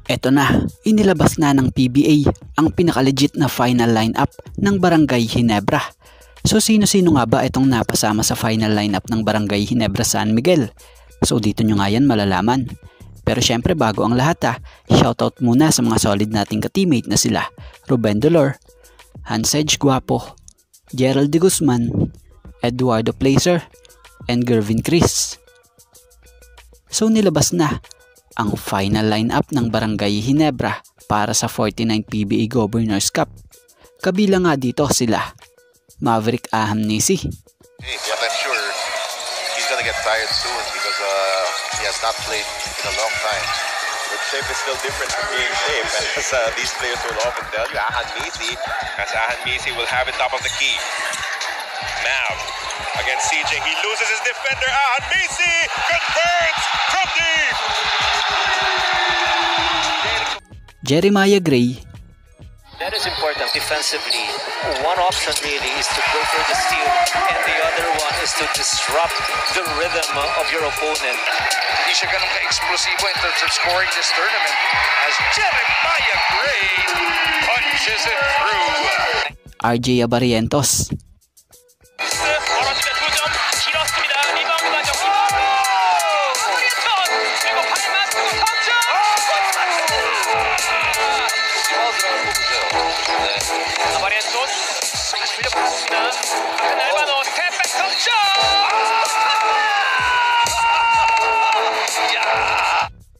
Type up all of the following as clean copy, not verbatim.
Eto na, inilabas na ng PBA ang pinakalegit na final lineup ng Barangay Ginebra. So sino-sino nga ba itong napasama sa final lineup ng Barangay Ginebra San Miguel? So dito nyo nga yan malalaman. Pero syempre bago ang lahat shoutout muna sa mga solid nating ka-teammate na sila Ruben Dolor, Hansej Guapo, Gerald De Guzman, Eduardo Placer, and Gervin Chris. So nilabas na ang final lineup ng Barangay Ginebra para sa 49 PBA Governors Cup. Kabilang nga dito sila Maverick Ahamnesi. But I'm sure he's gonna get tired soon because he has not played in a long time. But shape is still different from being shape, as these players will often tell you. Ahamnesi will have it top of the key. Mav against CJ, he loses his defender. Ahamnesi converts from deep. Jeremiah Gray. That is important defensively. One option really is to go for the steal, and the other one is to disrupt the rhythm of your opponent. Hindi siya ganun ka-explosivo in terms of scoring this tournament as Jeremiah Gray punches it through. RJ Abarientos.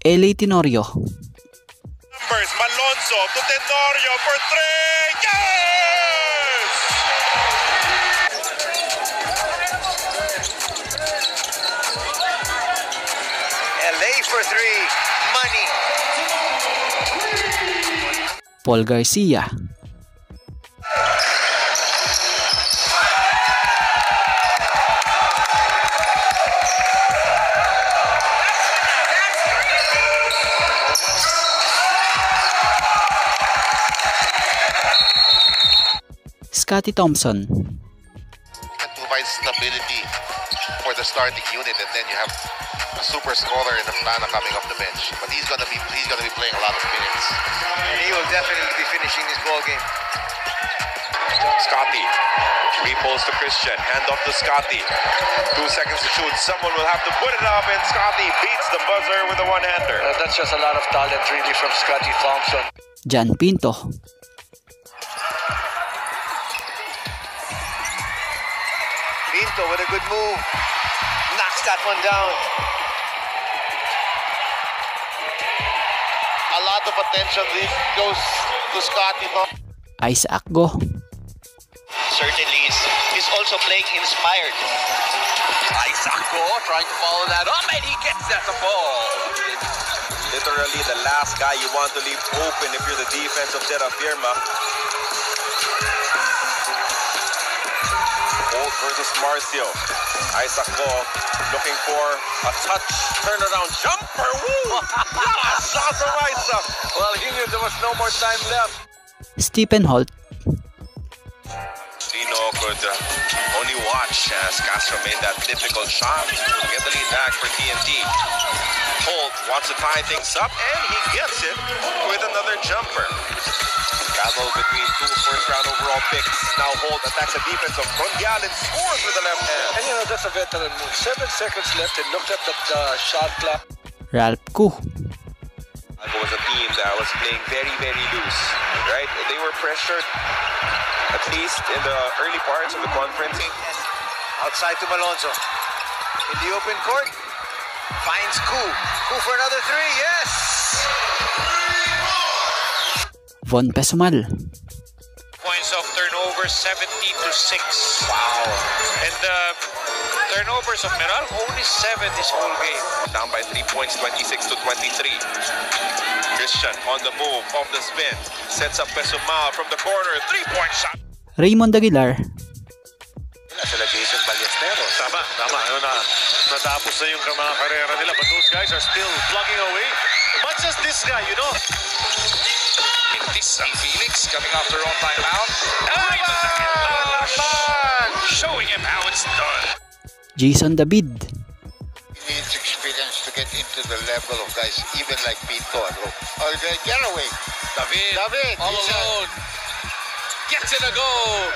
LA Tenorio. Numbers, Malonzo to Tenorio for 3. Yes! LA for 3. Money. Paul Garcia. Scotty Thompson. It provides stability for the starting unit, and then you have a super scorer in the Plana coming off the bench. But he's gonna be playing a lot of minutes, and he will definitely be finishing this ball game. Scotty repulls to Christian, hand off to Scotty. 2 seconds to shoot. Someone will have to put it up, and Scotty beats the buzzer with a one-hander. That's just a lot of talent really from Scotty Thompson. Jan Pinto. Pinto with a good move. Knocks that one down. A lot of attention goes to Scotty. Isaac Go. Certainly he's also playing inspired. Isaac Go trying to follow that up, and he gets that the ball. Literally the last guy you want to leave open if you're the defense of Terra Firma. Holt versus Marcio. Isaac Go looking for a touch, turnaround jumper. Woo! What a shot from Isaac! Well, he knew there was no more time left. Stephen Holt. Sino could only watch as Castro made that difficult shot to get the lead back for TNT. Holt wants to tie things up, and he gets it with another jumper. Battle between 2 first-round overall picks. Now Holt attacks the defense of Rondial and scores with the left hand. And that's a veteran move. 7 seconds left, and looked at the shot clock. Ralph Koo. It was a team that was playing very, very loose, right? They were pressured, at least in the early parts of the conferencing. Outside to Malonzo. In the open court, finds Koo. Koo for another 3, yes! Von Pesumal. Points of turnover 17-6. Wow. And the turnovers of Meral only 7 this whole game. Down by 3 points, 26-23. Christian on the move, off the spin. Sets up Pesumal from the corner. 3-point shot. Raymond Aguilar. Sila Jason Ballesteros. Tama. Ano na, natapos na yung mga karera nila, but those guys are still plugging away. Much as this guy, you know. Felix coming off their own timeout. Showing him how it's done. Jason David. He needs experience to get into to the level of guys even like Pinto and Ro. Oh, get away. David, all alone. Gets it a goal.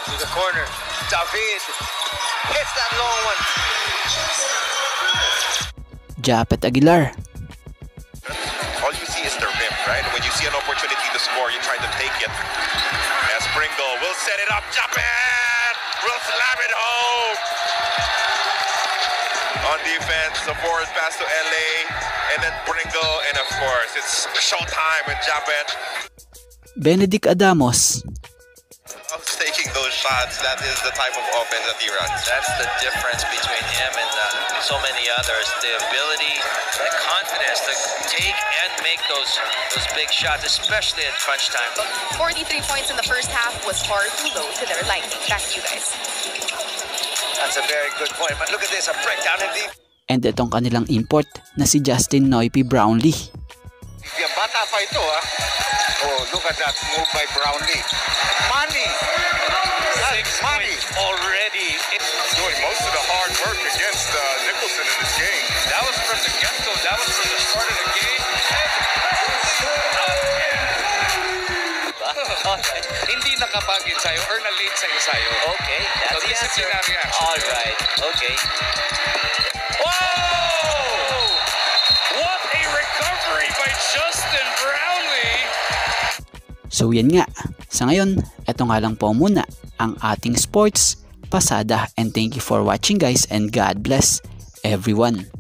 To the corner. David hits that long one. Japet Aguilar. All you see is the rim, right? When you see an opportunity to score, you try to take it. As Pringle will set it up. Japet will slam it home. On defense, the forward pass to LA, and then Pringle, and of course, it's showtime with Japet. Benedict Adamos. Taking those shots, that is the type of offense that he runs. That's the difference between him and so many others. The ability, the confidence to take and make those big shots, especially at crunch time. 43 points in the first half was far too low to their liking. Back to you guys. That's a very good point. But look at this, a breakdown in the... And itong kanilang import na si Justin Noipy Brownlee. Yung bata pa ito, ha? Oh, look at that move by Brownlee. Money! Money! Already. It's doing most of the hard work against Nicholson in this game. That was from the get-go. That was from the start of the game. Hindi nakapagin sa'yo or na-late sa'yo. Okay, that's So the answer. disciplinary action. All right, okay. Whoa! What a recovery by Justin Brownlee! So yan nga, sa ngayon, eto nga lang po muna ang ating sports pasada, and thank you for watching guys, and God bless everyone.